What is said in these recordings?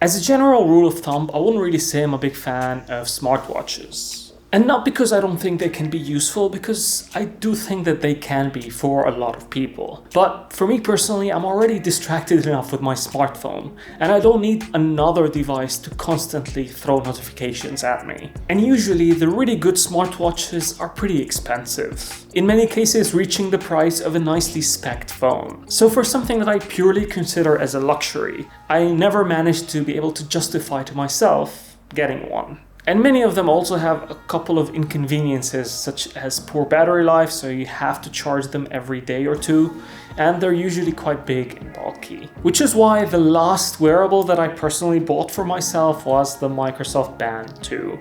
As a general rule of thumb, I wouldn't really say I'm a big fan of smartwatches. And not because I don't think they can be useful, because I do think that they can be for a lot of people. But for me personally, I'm already distracted enough with my smartphone, and I don't need another device to constantly throw notifications at me. And usually, the really good smartwatches are pretty expensive, in many cases reaching the price of a nicely spec'd phone. So for something that I purely consider as a luxury, I never managed to be able to justify to myself getting one. And many of them also have a couple of inconveniences, such as poor battery life, so you have to charge them every day or two, and they're usually quite big and bulky. Which is why the last wearable that I personally bought for myself was the Microsoft Band 2.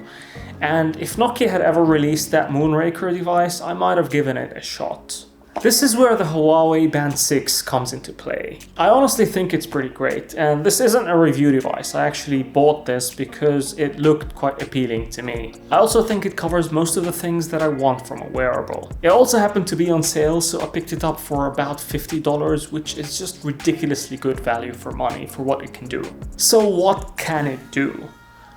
And if Nokia had ever released that moonraker device, I might have given it a shot. This is where the Huawei Band 6 comes into play. I honestly think it's pretty great, and this isn't a review device. I actually bought this because it looked quite appealing to me. I also think it covers most of the things that I want from a wearable. It also happened to be on sale, so I picked it up for about $50, which is just ridiculously good value for money for what it can do. So what can it do?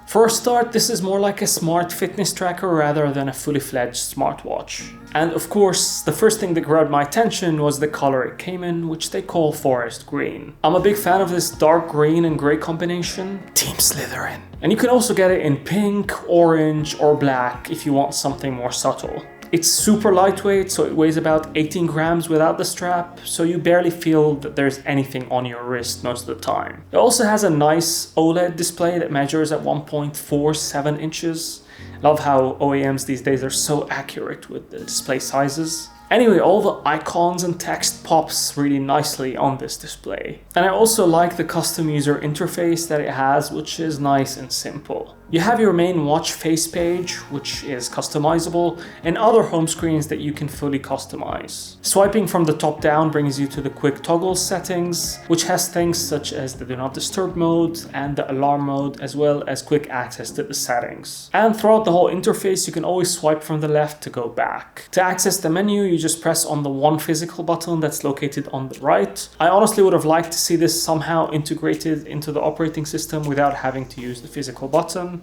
For a start, this is more like a smart fitness tracker rather than a fully fledged smartwatch. And of course, the first thing that grabbed my attention was the color it came in, which they call forest green. I'm a big fan of this dark green and gray combination, Team Slytherin. And you can also get it in pink, orange, or black if you want something more subtle. It's super lightweight, so it weighs about 18 grams without the strap, so you barely feel that there's anything on your wrist most of the time. It also has a nice OLED display that measures at 1.47 inches. Love how OEMs these days are so accurate with the display sizes. Anyway, all the icons and text pops really nicely on this display. And I also like the custom user interface that it has, which is nice and simple. You have your main watch face page, which is customizable, and other home screens that you can fully customize. Swiping from the top down brings you to the quick toggle settings, which has things such as the do not disturb mode and the alarm mode, as well as quick access to the settings. And throughout the whole interface, you can always swipe from the left to go back. To access the menu, you just press on the one physical button that's located on the right. I honestly would have liked to see this somehow integrated into the operating system without having to use the physical button,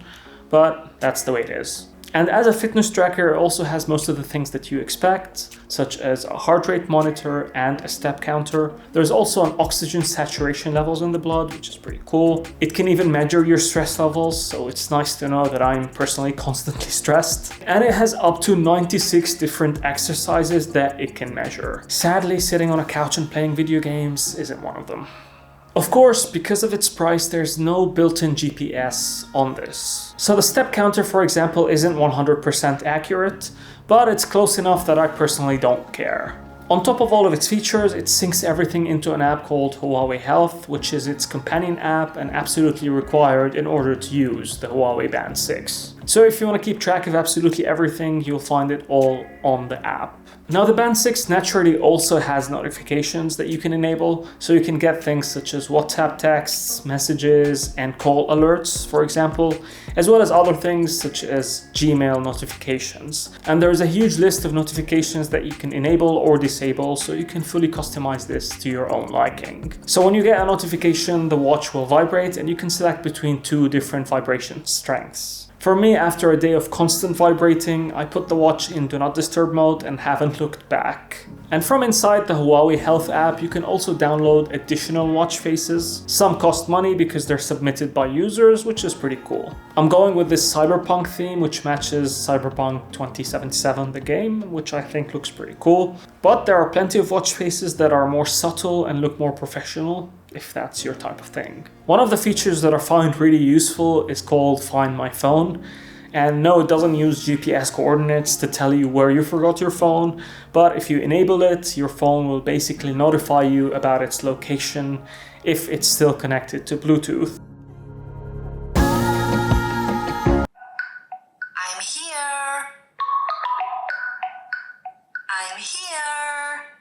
but that's the way it is. And as a fitness tracker, it also has most of the things that you expect, such as a heart rate monitor and a step counter. There's also an oxygen saturation levels in the blood, which is pretty cool. It can even measure your stress levels, so it's nice to know that I'm personally constantly stressed. And it has up to 96 different exercises that it can measure. Sadly, sitting on a couch and playing video games isn't one of them. Of course, because of its price, there's no built-in GPS on this. So the step counter, for example, isn't 100% accurate, but it's close enough that I personally don't care. On top of all of its features, it syncs everything into an app called Huawei Health, which is its companion app and absolutely required in order to use the Huawei Band 6. So if you want to keep track of absolutely everything, you'll find it all on the app. Now the Band 6 naturally also has notifications that you can enable, so you can get things such as WhatsApp texts, messages, and call alerts, for example, as well as other things such as Gmail notifications. And there's a huge list of notifications that you can enable or disable, so you can fully customize this to your own liking. So when you get a notification, the watch will vibrate and you can select between two different vibration strengths. For me, after a day of constant vibrating, I put the watch in Do Not Disturb mode and haven't looked back. And from inside the Huawei Health app, you can also download additional watch faces. Some cost money because they're submitted by users, which is pretty cool. I'm going with this cyberpunk theme, which matches Cyberpunk 2077, the game, which I think looks pretty cool. But there are plenty of watch faces that are more subtle and look more professional, if that's your type of thing. One of the features that I find really useful is called Find My Phone. And no, it doesn't use GPS coordinates to tell you where you forgot your phone, but if you enable it, your phone will basically notify you about its location if it's still connected to Bluetooth. I'm here. I'm here.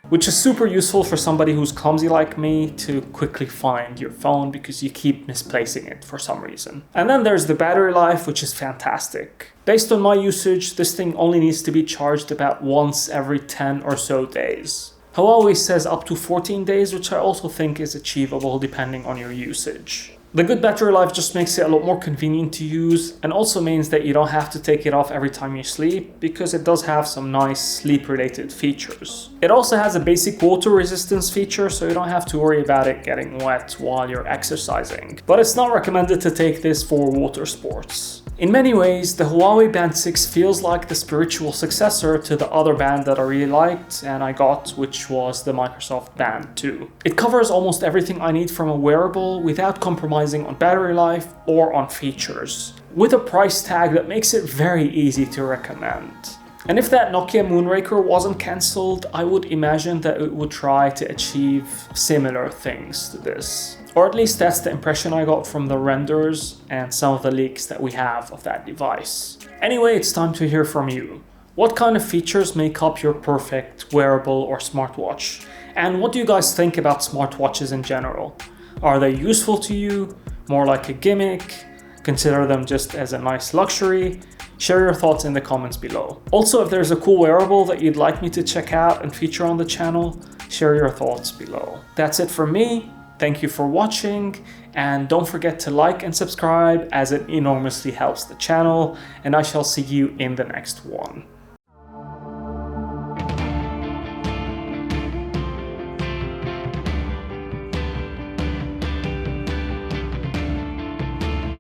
Which is super useful for somebody who's clumsy like me to quickly find your phone because you keep misplacing it for some reason. And then there's the battery life, which is fantastic. Based on my usage, this thing only needs to be charged about once every 10 or so days. Huawei says up to 14 days, which I also think is achievable depending on your usage. The good battery life just makes it a lot more convenient to use, and also means that you don't have to take it off every time you sleep, because it does have some nice sleep related features. It also has a basic water resistance feature, so you don't have to worry about it getting wet while you're exercising. But it's not recommended to take this for water sports. In many ways, the Huawei Band 6 feels like the spiritual successor to the other band that I really liked and I got, which was the Microsoft Band 2. It covers almost everything I need from a wearable without compromising on battery life or on features, with a price tag that makes it very easy to recommend. And if that Nokia moonraker wasn't cancelled, I would imagine that it would try to achieve similar things to this. Or at least that's the impression I got from the renders and some of the leaks that we have of that device. Anyway, it's time to hear from you. What kind of features make up your perfect wearable or smartwatch? And what do you guys think about smartwatches in general? Are they useful to you? More like a gimmick? Consider them just as a nice luxury? Share your thoughts in the comments below. Also, if there's a cool wearable that you'd like me to check out and feature on the channel, share your thoughts below. That's it from me. Thank you for watching, and don't forget to like and subscribe as it enormously helps the channel, and I shall see you in the next one.